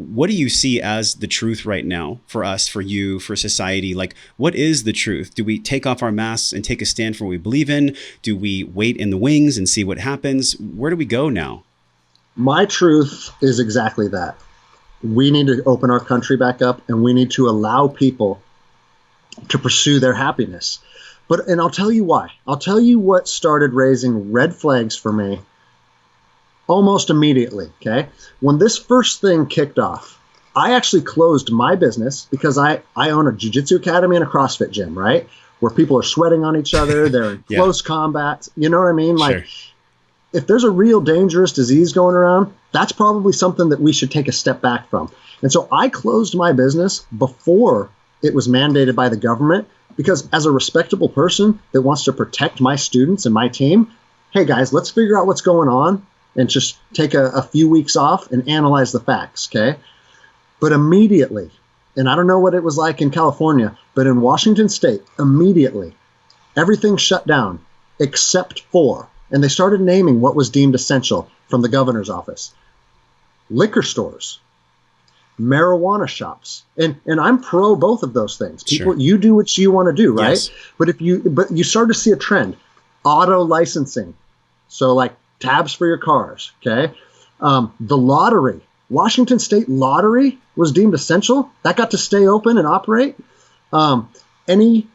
what do you see as the truth right now for us, for you, for society? Like, what is the truth? Do we take off our masks and take a stand for what we believe in? Do we wait in the wings and see what happens? Where do we go now? My truth is exactly that. We need to open our country back up, and we need to allow people to pursue their happiness. And I'll tell you why. I'll tell you what started raising red flags for me almost immediately, okay? When this first thing kicked off, I actually closed my business because I own a jiu-jitsu academy and a CrossFit gym, right? Where people are sweating on each other, they're in close combat, you know what I mean? Like, if there's a real dangerous disease going around, that's probably something that we should take a step back from. And so I closed my business before it was mandated by the government, because as a respectable person that wants to protect my students and my team, hey guys, let's figure out what's going on and just take a few weeks off and analyze the facts, okay? But immediately, and I don't know what it was like in California, but in Washington State, immediately, everything shut down except for, and they started naming what was deemed essential from the governor's office: liquor stores, marijuana shops. And I'm pro both of those things. People, you do what you want to do, right? Yes. But you start to see a trend. Auto licensing. So like tabs for your cars, okay? The lottery. Washington State lottery was deemed essential. That got to stay open and operate. Any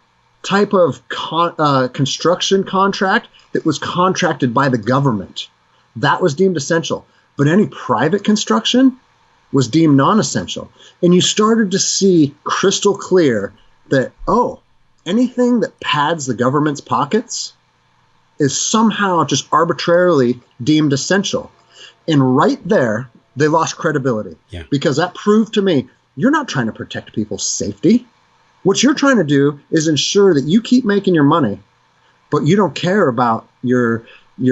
type of construction contract that was contracted by the government, that was deemed essential. But any private construction was deemed non-essential. And you started to see crystal clear that, anything that pads the government's pockets is somehow just arbitrarily deemed essential. And right there, they lost credibility. Yeah. Because that proved to me, you're not trying to protect people's safety. What you're trying to do is ensure that you keep making your money, but you don't care about your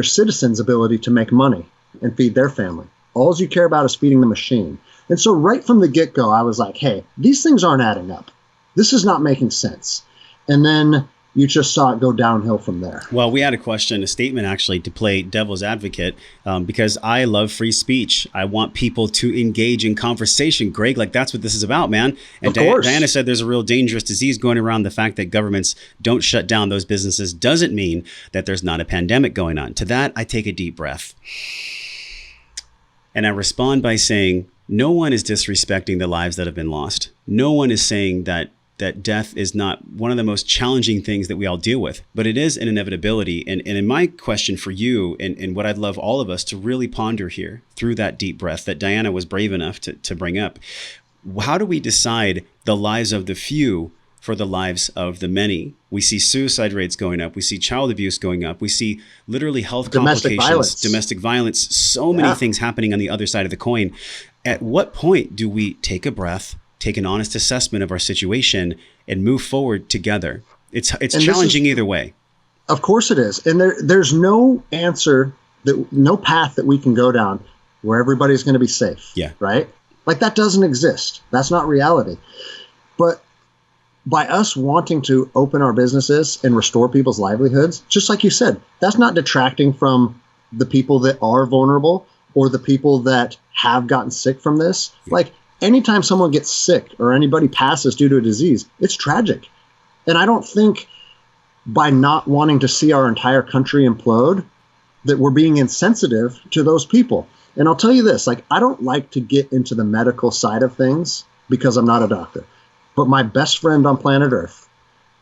citizens' ability to make money and feed their family. All you care about is feeding the machine. And so right from the get-go, I was like, hey, these things aren't adding up. This is not making sense. And then you just saw it go downhill from there. Well, we had a statement actually, to play devil's advocate, because I love free speech. I want people to engage in conversation. Greg, like, that's what this is about, man. And Diana said there's a real dangerous disease going around. The fact that governments don't shut down those businesses doesn't mean that there's not a pandemic going on. To that, I take a deep breath. And I respond by saying, no one is disrespecting the lives that have been lost. No one is saying that death is not one of the most challenging things that we all deal with, but it is an inevitability. And in my question for you, and what I'd love all of us to really ponder here through that deep breath that Diana was brave enough to bring up, how do we decide the lives of the few for the lives of the many? We see suicide rates going up. We see child abuse going up. We see literally health complications, domestic violence, so many things happening on the other side of the coin. At what point do we take a breath, take an honest assessment of our situation, and move forward together? It's challenging either way. Of course it is. And there's no answer, no path that we can go down where everybody's going to be safe. Yeah. Right? Like, that doesn't exist. That's not reality. But by us wanting to open our businesses and restore people's livelihoods, just like you said, that's not detracting from the people that are vulnerable or the people that have gotten sick from this. Yeah. Like, anytime someone gets sick or anybody passes due to a disease, it's tragic. And I don't think by not wanting to see our entire country implode that we're being insensitive to those people. And I'll tell you this, like, I don't like to get into the medical side of things because I'm not a doctor. But my best friend on planet Earth,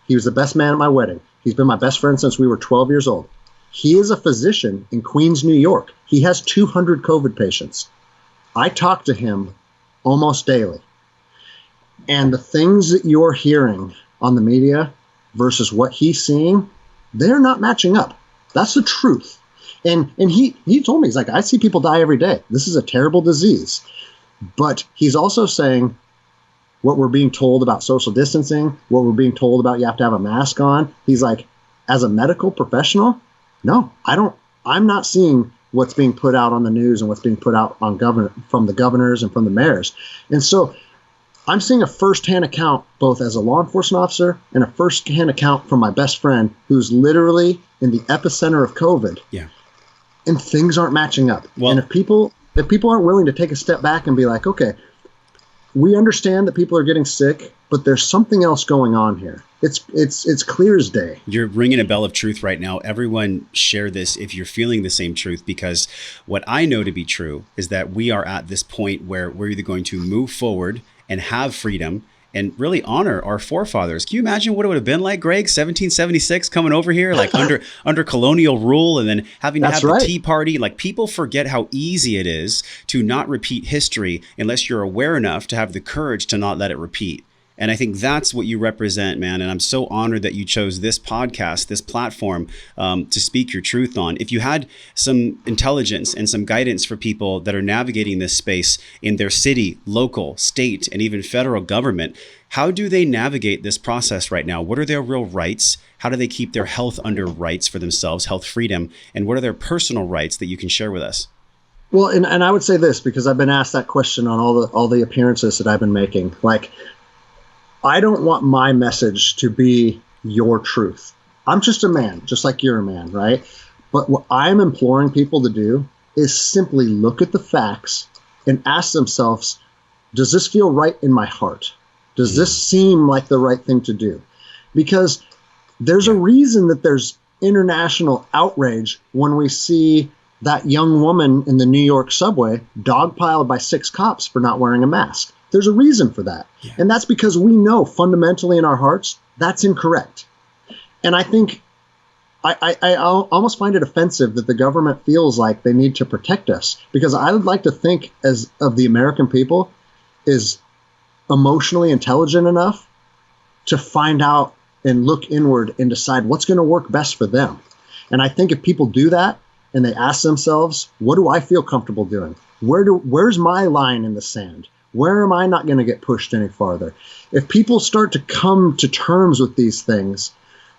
he was the best man at my wedding. He's been my best friend since we were 12 years old. He is a physician in Queens, New York. He has 200 COVID patients. I talk to him almost daily. And the things that you're hearing on the media versus what he's seeing, they're not matching up. That's the truth. And he told me, he's like, I see people die every day. This is a terrible disease. But he's also saying what we're being told about social distancing, what we're being told about you have to have a mask on. He's like, as a medical professional, no, I'm not seeing what's being put out on the news and what's being put out on from the governors and from the mayors. And so I'm seeing a firsthand account, both as a law enforcement officer and a firsthand account from my best friend who's literally in the epicenter of COVID. Yeah. And things aren't matching up. Well, and if people aren't willing to take a step back and be like, okay, we understand that people are getting sick, but there's something else going on here. It's clear as day. You're ringing a bell of truth right now. Everyone share this if you're feeling the same truth, because what I know to be true is that we are at this point where we're either going to move forward and have freedom and really honor our forefathers. Can you imagine what it would have been like, Greg, 1776, coming over here, like under colonial rule, and then having to have the Tea Party? Like, people forget how easy it is to not repeat history unless you're aware enough to have the courage to not let it repeat. And I think that's what you represent, man. And I'm so honored that you chose this podcast, this platform, to speak your truth on. If you had some intelligence and some guidance for people that are navigating this space in their city, local, state, and even federal government, how do they navigate this process right now? What are their real rights? How do they keep their health under rights for themselves, health freedom? And what are their personal rights that you can share with us? Well, and I would say this, because I've been asked that question on all the appearances that I've been making. Like, I don't want my message to be your truth. I'm just a man, just like you're a man, right? But what I'm imploring people to do is simply look at the facts and ask themselves, does this feel right in my heart? Does this seem like the right thing to do? Because there's a reason that there's international outrage when we see that young woman in the New York subway dogpiled by 6 cops for not wearing a mask. There's a reason for that. Yeah. And that's because we know fundamentally in our hearts that's incorrect. And I think I almost find it offensive that the government feels like they need to protect us, because I would like to think as of the American people is emotionally intelligent enough to find out and look inward and decide what's going to work best for them. And I think if people do that and they ask themselves, what do I feel comfortable doing? Where's my line in the sand? Where am I not going to get pushed any farther? If people start to come to terms with these things,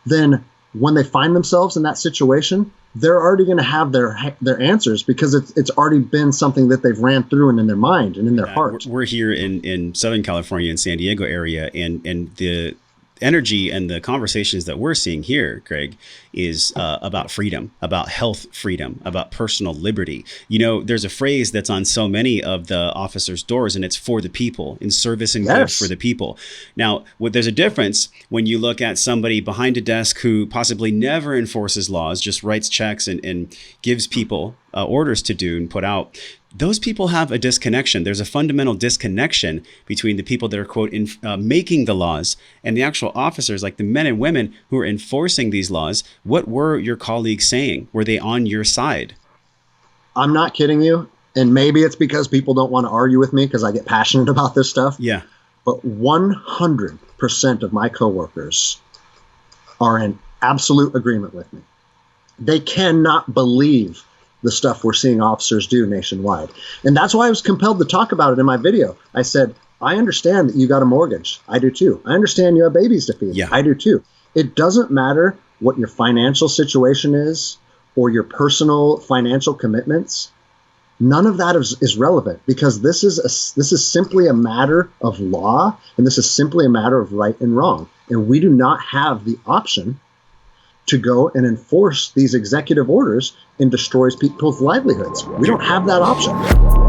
then when they find themselves in that situation, they're already going to have their answers, because it's already been something that they've ran through and in their mind and in their heart. We're here in Southern California, in San Diego area, and the energy and the conversations that we're seeing here, Greg, is about freedom, about health freedom, about personal liberty. You know, there's a phrase that's on so many of the officers' doors, and it's for the people, in service and good for the people. Now, there's a difference when you look at somebody behind a desk who possibly never enforces laws, just writes checks and gives people orders to do and put out. Those people have a disconnection. There's a fundamental disconnection between the people that are, quote, making the laws and the actual officers, like the men and women who are enforcing these laws. What were your colleagues saying? Were they on your side? I'm not kidding you. And maybe it's because people don't want to argue with me because I get passionate about this stuff. Yeah. But 100% of my coworkers are in absolute agreement with me. They cannot believe the stuff we're seeing officers do nationwide. And that's why I was compelled to talk about it in my video. I said, I understand that you got a mortgage. I do too. I understand you have babies to feed. Yeah. I do too. It doesn't matter what your financial situation is or your personal financial commitments. None of that is relevant, because this is simply a matter of law, and this is simply a matter of right and wrong. And we do not have the option to go and enforce these executive orders and destroys people's livelihoods. We don't have that option.